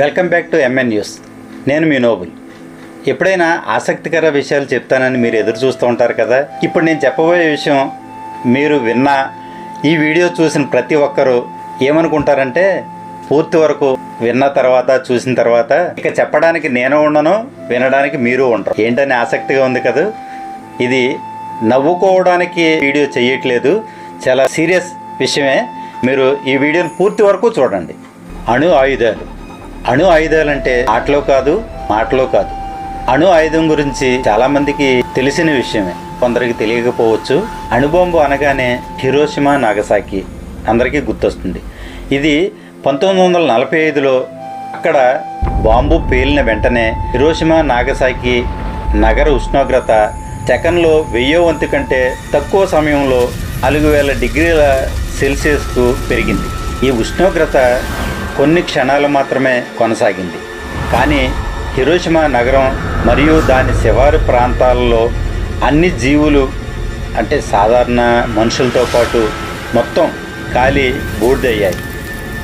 Welcome back to MN news. నేను మీ Nobel. ఎప్పుడైనా ఆసక్తికర విషయాలు చెప్తానని మీరు ఎదురు చూస్తూ ఉంటారు కదా. ఇప్పుడు నేను చెప్పబోయే విషయం మీరు విన్నా ఈ వీడియో చూసిన ప్రతి ఒక్కరూ ఏమనుకుంటారంటే పూర్తి వరకు విన్న తర్వాత చూసిన తర్వాత ఇక చెప్పడానికి నేను ఉండను, వినడానికి మీరు ఉండరు. ఏంటని ఆసక్తిగా ఉంది కదా. ఇది నవ్వుకోవడానికి వీడియో చేయట్లేదు, చాలా సీరియస్ విషయమే. మీరు ఈ వీడియోని పూర్తి వరకు చూడండి. అణు ఆయుధాలు అంటే ఆటలో కాదు, మాటలో కాదు. అణు ఆయుధం గురించి చాలామందికి తెలిసిన విషయమే, కొందరికి తెలియకపోవచ్చు. అణుబాంబు అనగానే హిరోషిమా నాగసాకి అందరికీ గుర్తొస్తుంది. ఇది 1945లో అక్కడ బాంబు పేలిన వెంటనే హిరోషిమా నాగసాకి నగర ఉష్ణోగ్రత సెకన్లో 1000 వంతు కంటే తక్కువ సమయంలో 4000 డిగ్రీల సెల్సియస్కు పెరిగింది. ఈ ఉష్ణోగ్రత కొన్ని క్షణాలు మాత్రమే కొనసాగింది. కానీ హిరోషిమా నగరం మరియు దాని శివారు ప్రాంతాలలో అన్ని జీవులు అంటే సాధారణ మనుషులతో పాటు మొత్తం కాలి బూడిదయ్యాయి.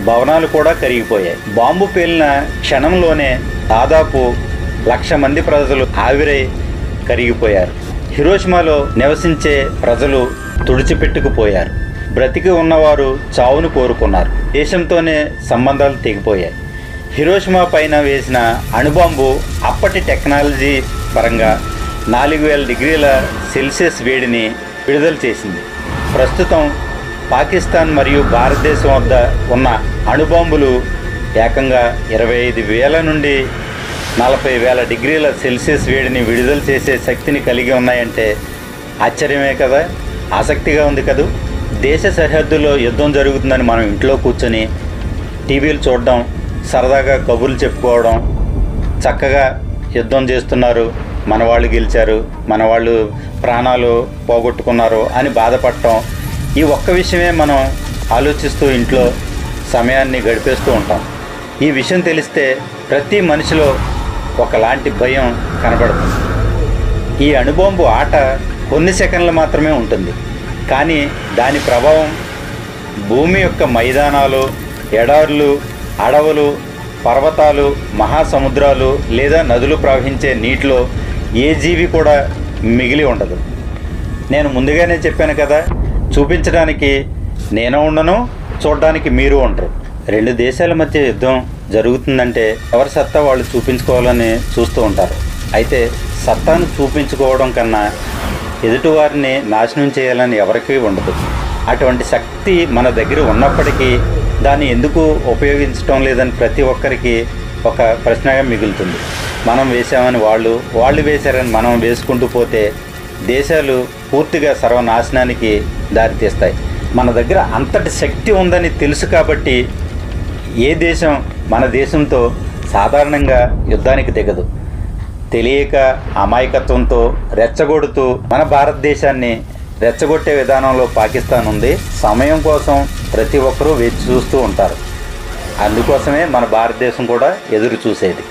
భవనాలు కూడా కరిగిపోయాయి. బాంబు పేలిన క్షణంలోనే దాదాపు 1,00,000 మంది ప్రజలు ఆవిరై కరిగిపోయారు. హిరోషిమాలో నివసించే ప్రజలు తుడిచిపెట్టుకుపోయారు. బ్రతికి ఉన్నవారు చావును కోరుకున్నారు. దేశంతోనే సంబంధాలు తెగిపోయాయి. హిరోషిమా పైన వేసిన అణుబాంబు అప్పటి టెక్నాలజీ పరంగా 4000 డిగ్రీల సెల్సియస్ వేడిని విడుదల చేసింది. ప్రస్తుతం పాకిస్తాన్ మరియు భారతదేశం వద్ద ఉన్న అణుబాంబులు ఏకంగా 25,000 నుండి 40,000 డిగ్రీల సెల్సియస్ వేడిని విడుదల చేసే శక్తిని కలిగి ఉన్నాయంటే ఆశ్చర్యమే కదా. ఆసక్తిగా ఉంది కదూ. దేశ సరిహద్దులో యుద్ధం జరుగుతుందని మనం ఇంట్లో కూర్చొని టీవీలు చూడడం, సరదాగా కబుర్లు చెప్పుకోవడం, చక్కగా యుద్ధం చేస్తున్నారు, మన వాళ్ళు గెలిచారు, మన వాళ్ళు ప్రాణాలు పోగొట్టుకున్నారు అని బాధపడటం, ఈ ఒక్క విషయమే మనం ఆలోచిస్తూ ఇంట్లో సమయాన్ని గడిపేస్తూ ఉంటాం. ఈ విషయం తెలిస్తే ప్రతి మనిషిలో ఒకలాంటి భయం కనబడుతుంది. ఈ అణుబాంబు ఆట కొన్ని సెకండ్లు మాత్రమే ఉంటుంది. కానీ దాని ప్రభావం భూమి యొక్క మైదానాలు, ఎడారులు, అడవులు, పర్వతాలు, మహాసముద్రాలు లేదా నదులు ప్రవహించే నీటిలో ఏ జీవి కూడా మిగిలి ఉండదు. నేను ముందుగానే చెప్పాను కదా, చూపించడానికి నేను ఉండను, చూడడానికి మీరు ఉండరు. 2 దేశాల మధ్య యుద్ధం జరుగుతుందంటే ఎవరి సత్తా వాళ్ళు చూపించుకోవాలని చూస్తూ ఉంటారు. అయితే సత్తాను చూపించుకోవడం కన్నా ఎదుటివారిని నాశనం చేయాలని ఎవరికీ ఉండదు. అటువంటి శక్తి మన దగ్గర ఉన్నప్పటికీ దాన్ని ఎందుకు ఉపయోగించడం లేదని ప్రతి ఒక్కరికి ఒక ప్రశ్నగా మిగులుతుంది. మనం వేసామని వాళ్ళు వేశారని మనం వేసుకుంటూ పోతే దేశాలు పూర్తిగా సర్వనాశనానికి దారితీస్తాయి. మన దగ్గర అంతటి శక్తి ఉందని తెలుసు కాబట్టి ఏ దేశం మన దేశంతో సాధారణంగా యుద్ధానికి దిగదు. తెలియక అమాయకత్వంతో రెచ్చగొడుతూ మన భారతదేశాన్ని రెచ్చగొట్టే విధానంలో పాకిస్తాన్ ఉంది. సమయం కోసం ప్రతి ఒక్కరూ వేచి చూస్తూ ఉంటారు. అందుకోసమే మన భారతదేశం కూడా ఎదురు చూసేది.